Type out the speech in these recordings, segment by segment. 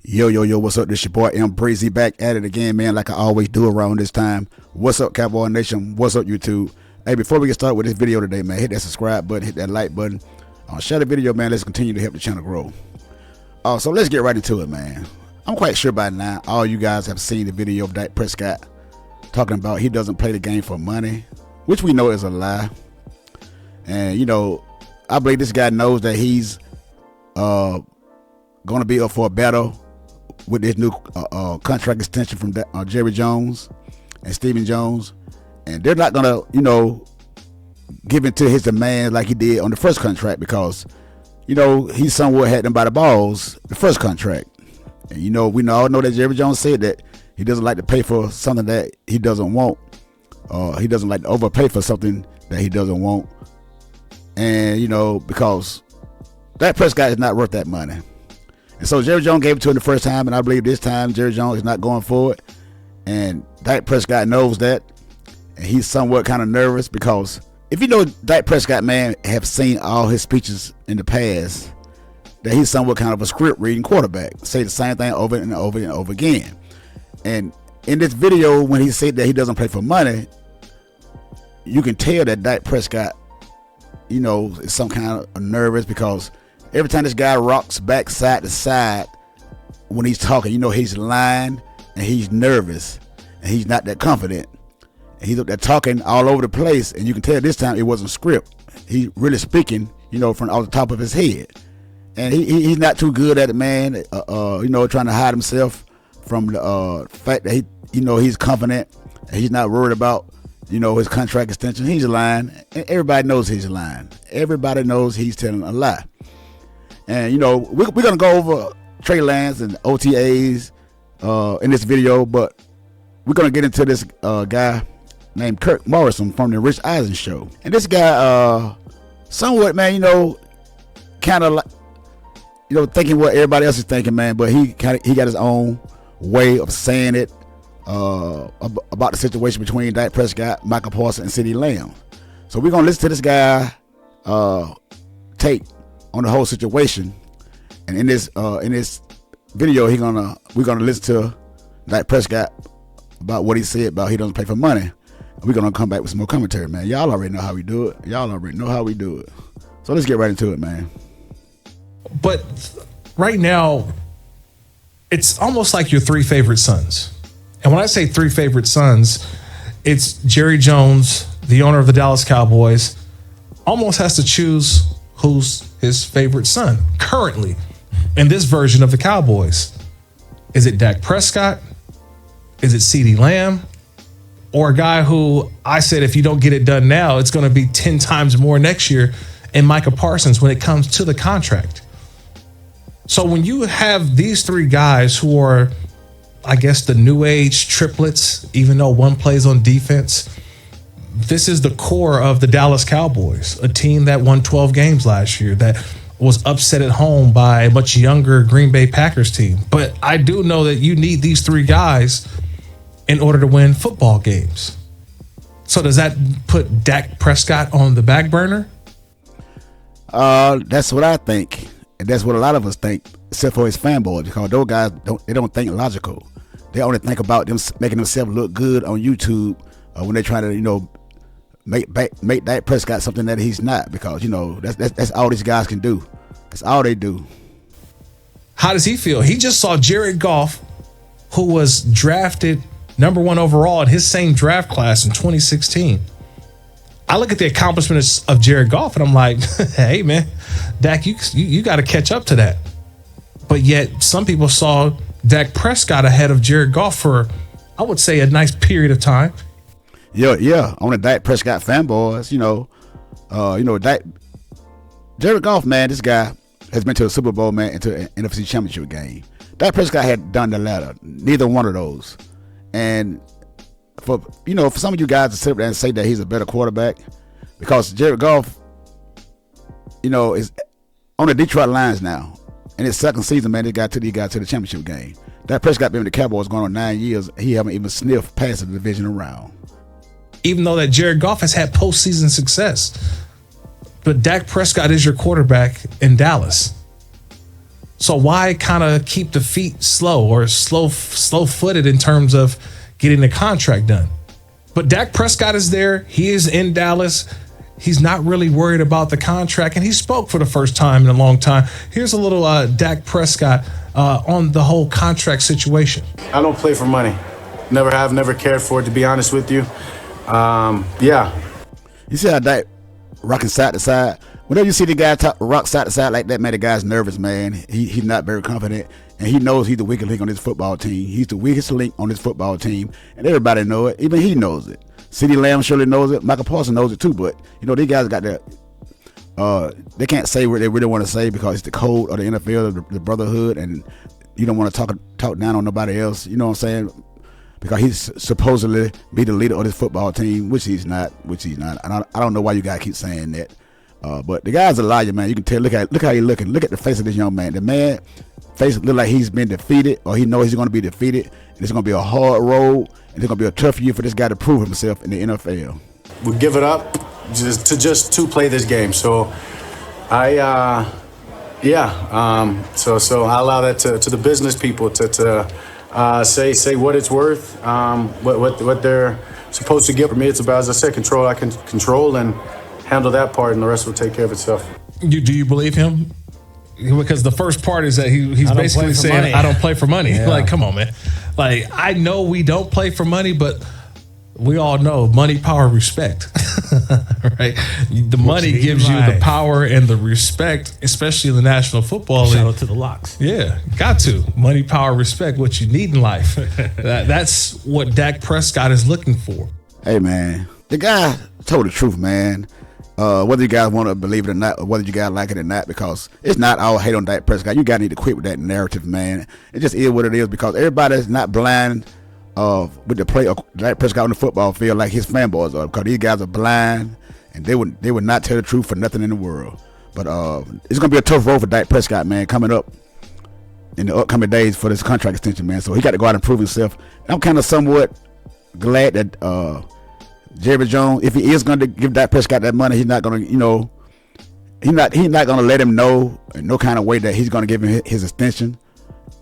Yo, what's up? This your boy M Breezy back at it again, man, like I always do around this time. What's up, Cowboy Nation? What's up, YouTube? Hey, before we get started with this video today, man, hit that subscribe button, hit that like button. Share the video, man. Let's continue to help the channel grow. So let's get right into it, man. I'm quite sure by now all you guys have seen the video of Dak Prescott talking about he doesn't play the game for money, which we know is a lie. And, I believe this guy knows that he's going to be up for a battle with this new contract extension from Jerry Jones and Stephen Jones. And they're not going to, give in to his demand like he did on the first contract because, he somewhat had them by the balls the first contract. And, we all know that Jerry Jones said that he doesn't like to pay for something that he doesn't want. He doesn't like to overpay for something that he doesn't want. And, because Dak Prescott is not worth that money. And so Jerry Jones gave it to him the first time, and I believe this time Jerry Jones is not going for it. And Dak Prescott knows that. And he's somewhat kind of nervous because if you know Dak Prescott, man, have seen all his speeches in the past, that he's somewhat kind of a script reading quarterback. Say the same thing over and over and over again. And in this video, when he said that he doesn't play for money, you can tell that Dak Prescott, is some kind of nervous because every time this guy rocks back side to side when he's talking, he's lying and he's nervous and he's not that confident. And he's up there talking all over the place, and you can tell this time it wasn't script. He's really speaking, from off the top of his head. And he's not too good at it, man. Trying to hide himself from the fact that he's confident and he's not worried about his contract extension. He's lying, and everybody knows he's lying. Everybody knows he's telling a lie. And we're gonna go over Trey Lance and OTAs in this video, but we're gonna get into this guy named Kirk Morrison from the Rich Eisen show. And this guy, somewhat, man, kind of like, thinking what everybody else is thinking, man. But he got his own way of saying it about the situation between Dak Prescott, Michael Parsons, and CeeDee Lamb. So we're gonna listen to this guy take on the whole situation, and in this video, we're gonna listen to Dak Prescott about what he said about he doesn't play for money. We're gonna come back with some more commentary, man. Y'all already know how we do it. So let's get right into it, man. But right now, it's almost like your three favorite sons. And when I say three favorite sons, it's Jerry Jones, the owner of the Dallas Cowboys, almost has to choose who's his favorite son currently in this version of the Cowboys. Is it Dak Prescott? Is it CeeDee Lamb? Or a guy who I said if you don't get it done now, it's going to be 10 times more next year, and Micah Parsons when it comes to the contract. So when you have these three guys who are, I guess, the new age triplets, even though one plays on defense, this is the core of the Dallas Cowboys, a team that won 12 games last year, that was upset at home by a much younger Green Bay Packers team. But I do know that you need these three guys in order to win football games. So does that put Dak Prescott on the back burner? That's what I think. And that's what a lot of us think, except for his fanboys, because those guys don't think logical. They only think about them making themselves look good on YouTube when they try to, make Dak Prescott something that he's not, because that's all these guys can do. That's all they do. How does he feel? He just saw Jared Goff, who was drafted #1 overall in his same draft class in 2016. I look at the accomplishments of Jared Goff and I'm like, hey man, Dak, you got to catch up to that. But yet some people saw Dak Prescott ahead of Jared Goff for, I would say, a nice period of time. Yeah. On the Dak Prescott fanboys, Jared Goff, man, this guy has been to a Super Bowl, man, into an NFC Championship game. Dak Prescott had done the latter, neither one of those. And for some of you guys to sit up there and say that he's a better quarterback, because Jared Goff, is on the Detroit Lions now. In his second season, man, he got to the championship game. Dak Prescott been with the Cowboys going on 9 years. He haven't even sniffed past the divisional round. Even though that Jared Goff has had postseason success, but Dak Prescott is your quarterback in Dallas. So why kind of keep the feet slow or slow-footed in terms of getting the contract done? But Dak Prescott is there. He is in Dallas. He's not really worried about the contract, and he spoke for the first time in a long time. Here's a little Dak Prescott on the whole contract situation. I don't play for money. Never have, never cared for it, to be honest with you. Yeah. You see how Dak rocking side to side? Whenever you see the guy rock side to side like that, man, the guy's nervous, man. He's not very confident, and he knows he's the weakest link on this football team. He's the weakest link on this football team, and everybody know it. Even he knows it. CeeDee Lamb surely knows it. Michael Parsons knows it too, but, these guys got that. They can't say what they really want to say because it's the code of the NFL, the brotherhood, and you don't want to talk down on nobody else. You know what I'm saying? Because he's supposedly be the leader of this football team, which he's not. And I don't know why you guys keep saying that. But the guy's a liar, man. You can tell. Look how he's looking. Look at the face of this young man. The man face look like he's been defeated, or he knows he's going to be defeated. And it's going to be a hard road, and it's going to be a tough year for this guy to prove himself in the NFL. We give it up just to play this game. So so I allow that to the business people to say what it's worth, what they're supposed to give. For me, it's about, as I said, control. I can control and handle that part, and the rest will take care of itself. Do you believe him? Because the first part is that he's basically saying, money. I don't play for money. Yeah. Like, come on, man. Like, I know we don't play for money, but we all know money, power, respect. Right? The money gives you the power and the respect, especially in the National Football League. Shout out to the Locks. Yeah, got to. Money, power, respect, what you need in life. That's what Dak Prescott is looking for. Hey, man, the guy told the truth, man. Whether you guys want to believe it or not, or whether you guys like it or not, because it's not all hate on Dak Prescott. You guys need to quit with that narrative, man. It just is what it is, because everybody's not blind with the play of Dak Prescott on the football field like his fanboys are, because these guys are blind, and they would not tell the truth for nothing in the world. But it's going to be a tough road for Dak Prescott, man, coming up in the upcoming days for this contract extension, man. So he got to go out and prove himself. And I'm kind of somewhat glad that Jerry Jones, if he is going to give Dak Prescott that money, he's not going to, he's not going to let him know in no kind of way that he's going to give him his extension,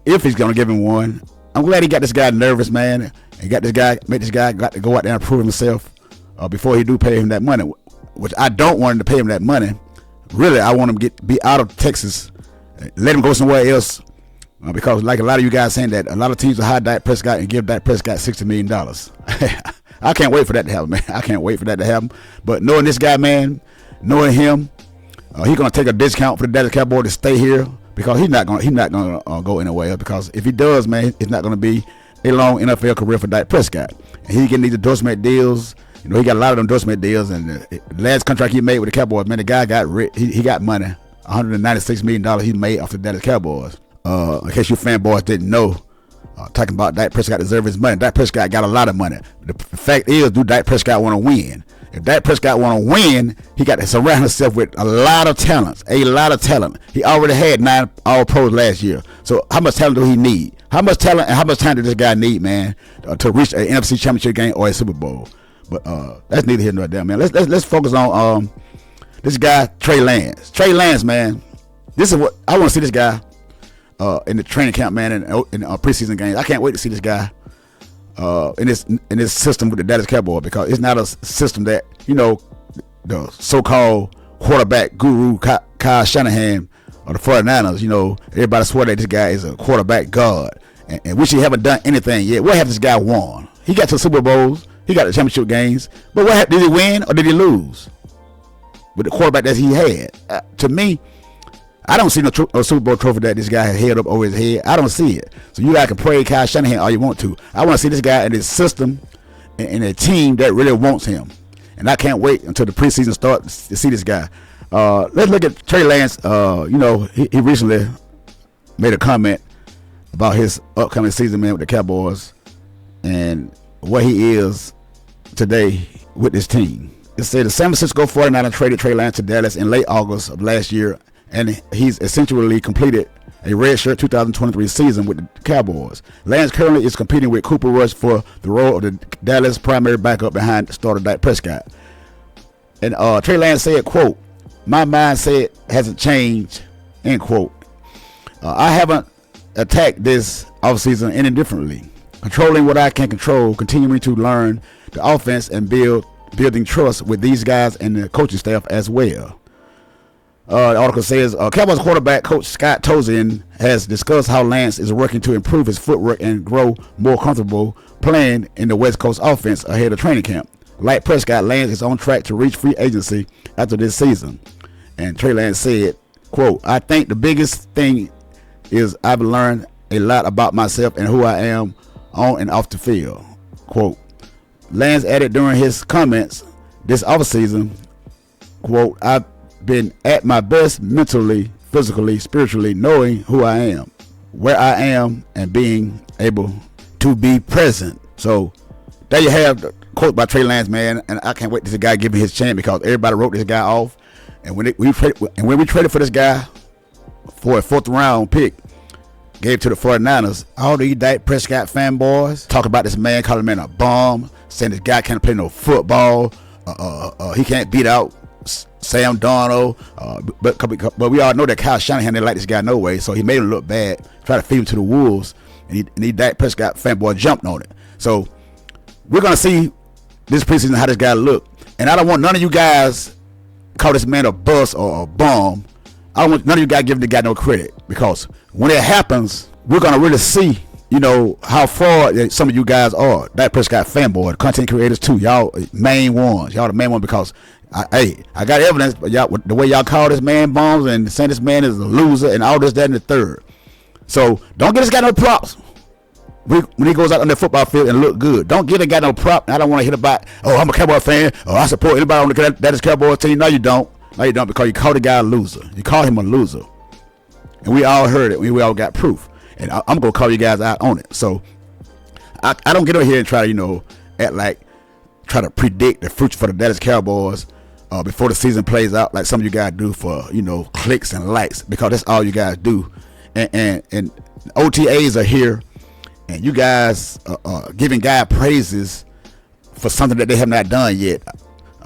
if he's going to give him one. I'm glad he got this guy nervous, man, and make this guy got to go out there and prove himself before he do pay him that money, which I don't want him to pay him that money. Really, I want him to be out of Texas, let him go somewhere else, because like a lot of you guys saying that a lot of teams will hire Dak Prescott and give Dak Prescott $60 million. I can't wait for that to happen, man. I can't wait for that to happen. But knowing this guy, man, knowing him, he's gonna take a discount for the Dallas Cowboys to stay here, because he's not gonna go anywhere. Because if he does, man, it's not gonna be a long NFL career for Dak Prescott. And he getting these endorsement deals. He got a lot of endorsement deals. And the last contract he made with the Cowboys, man, the guy got rich. He got money, $196 million he made off the Dallas Cowboys. In case you fanboys didn't know. Talking about Dak Prescott deserve his money. Dak Prescott got a lot of money. The fact is, do Dak Prescott want to win? If Dak Prescott want to win, he got to surround himself with a lot of talent. He already had 9 All-Pros last year. So how much talent do he need? How much talent and how much time does this guy need, man, to reach an NFC Championship game or a Super Bowl? But that's neither here nor there, man. Let's focus on this guy, Trey Lance. Trey Lance, man. This is what I want to see this guy. In the training camp, man, in preseason games. I can't wait to see this guy in this system with the Dallas Cowboys, because it's not a system that, the so-called quarterback guru Kyle Shanahan or the 49ers, everybody swear that this guy is a quarterback god, and which he haven't done anything yet. What have this guy won? He got to Super Bowls, he got the championship games, but did he win or did he lose with the quarterback that he had? To me, I don't see no Super Bowl trophy that this guy has held up over his head. I don't see it. So you guys can pray Kyle Shanahan all you want to. I want to see this guy in his system and a team that really wants him. And I can't wait until the preseason starts to see this guy. Let's look at Trey Lance. He recently made a comment about his upcoming season, man, with the Cowboys and what he is today with this team. It said the San Francisco 49ers traded Trey Lance to Dallas in late August of last year, and he's essentially completed a redshirt 2023 season with the Cowboys. Lance currently is competing with Cooper Rush for the role of the Dallas primary backup behind starter Dak Prescott. And Trey Lance said, quote, "My mindset hasn't changed," end quote. I haven't attacked this offseason any differently. Controlling what I can control, continuing to learn the offense and building trust with these guys and the coaching staff as well. The article says Cowboys quarterback coach Scott Tozin has discussed how Lance is working to improve his footwork and grow more comfortable playing in the West Coast offense ahead of training camp. Like Prescott, Lance is on track to reach free agency after this season. And Trey Lance said, quote, I think the biggest thing is I've learned a lot about myself and who I am on and off the field. Quote, Lance added during his comments this offseason, quote, I've been at my best mentally, physically, spiritually, knowing who I am, where I am, and being able to be present. So there you have the quote by Trey Lance, man, and I can't wait to see the guy give me his chance because everybody wrote this guy off. And when we traded for this guy for a 4th round pick, gave to the 49ers, all these Dak Prescott fanboys talk about this man, calling him man a bum, saying this guy can't play no football, he can't beat out Sam Darnold, but we all know that Kyle Shanahan didn't like this guy no way, so he made him look bad, tried to feed him to the wolves, and he Dak Prescott fanboy jumped on it. So we're gonna see this preseason how this guy look, and I don't want none of you guys call this man a bust or a bum. I don't want none of you guys giving the guy no credit, because when it happens, we're gonna really see, you know, how fraud some of you guys are. Dak Prescott fanboy, content creators too. Y'all main ones. Y'all the main one because I got evidence, but y'all, the way y'all call this man bombs and saying this man is a loser and all this, that, and the third. So don't get this guy no props when he goes out on the football field and look good. Don't get a guy no prop. I don't want to hit about, oh, I'm a Cowboy fan, or I support anybody on that is Cowboys team. No, you don't. No, you don't, because you call the guy a loser. You call him a loser. And we all heard it. We all got proof. And I'm going to call you guys out on it. So I don't get over here and try to, you know, try to predict the future for the Dallas Cowboys before the season plays out like some of you guys do for, you know, clicks and likes, because that's all you guys do. And OTAs are here, and you guys are giving guy praises for something that they have not done yet.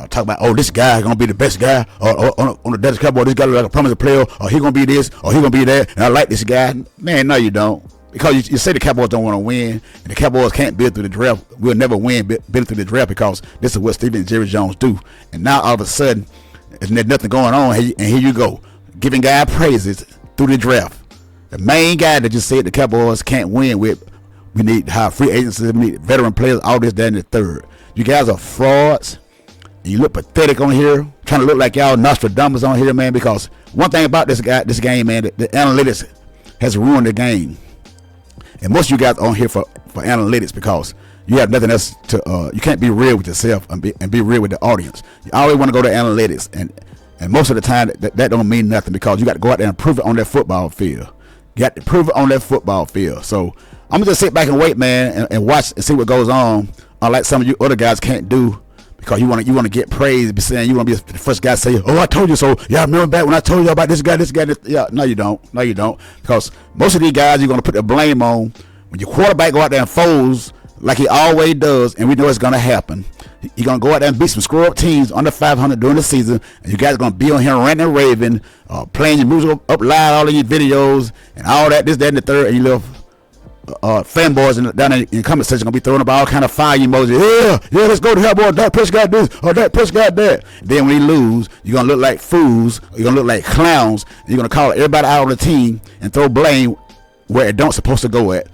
Talk about, oh, this guy is going to be the best guy on the Dallas Cowboys. This guy looks like a promising player, or he going to be this, or he going to be that, and I like this guy. Man, no, you don't. Because you say the Cowboys don't want to win, and the Cowboys can't build through the draft. We'll never win build through the draft, because this is what Steven and Jerry Jones do. And now all of a sudden, there's nothing going on, and here you go, giving guy praises through the draft. The main guy that just said the Cowboys can't win with, we need high free agency, we need veteran players, all this, that, and the third. You guys are frauds. And you look pathetic on here, trying to look like y'all Nostradamus on here, man, because one thing about this game, man, the analytics has ruined the game. And most of you guys on here for analytics, because you have nothing else to, you can't be real with yourself and be real with the audience. You always want to go to analytics, and most of the time that don't mean nothing, because you got to go out there and prove it on that football field. You got to prove it on that football field. So I'm gonna just sit back and wait, man, and watch and see what goes on, unlike some of you other guys can't do. Because you want to get praised, be saying you want to be the first guy to say, oh, I told you so. Yeah, I remember back when I told you about this guy. Yeah, no, you don't. No, you don't. Because most of these guys, you're going to put the blame on when your quarterback go out there and folds like he always does, and we know it's going to happen. He's going to go out there and beat some screw-up teams under 500 during the season, and you guys are going to be on here ranting and raving, playing your music up loud, all of your videos, and all that, this, that, and the third, and you little fanboys down in the comment section gonna be throwing up all kind of fire emojis. Yeah, let's go to hell, boy. Dak Prescott this or Dak Prescott that. Then when he lose, you're gonna look like fools. You're gonna look like clowns. You're gonna call everybody out on the team and throw blame where it don't supposed to go at.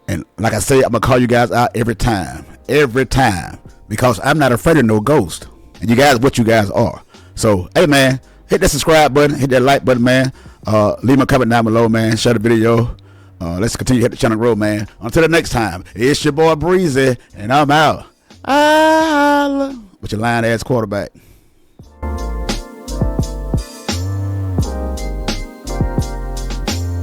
And like I say, I'm gonna call you guys out every time, because I'm not afraid of no ghost. And you guys, what you guys are. So, hey man, hit that subscribe button, hit that like button, man. Leave me a comment down below, man. Share the video. Let's continue to hit the channel road, man. Until the next time, it's your boy Breezy, and I'm out. With your lying ass quarterback.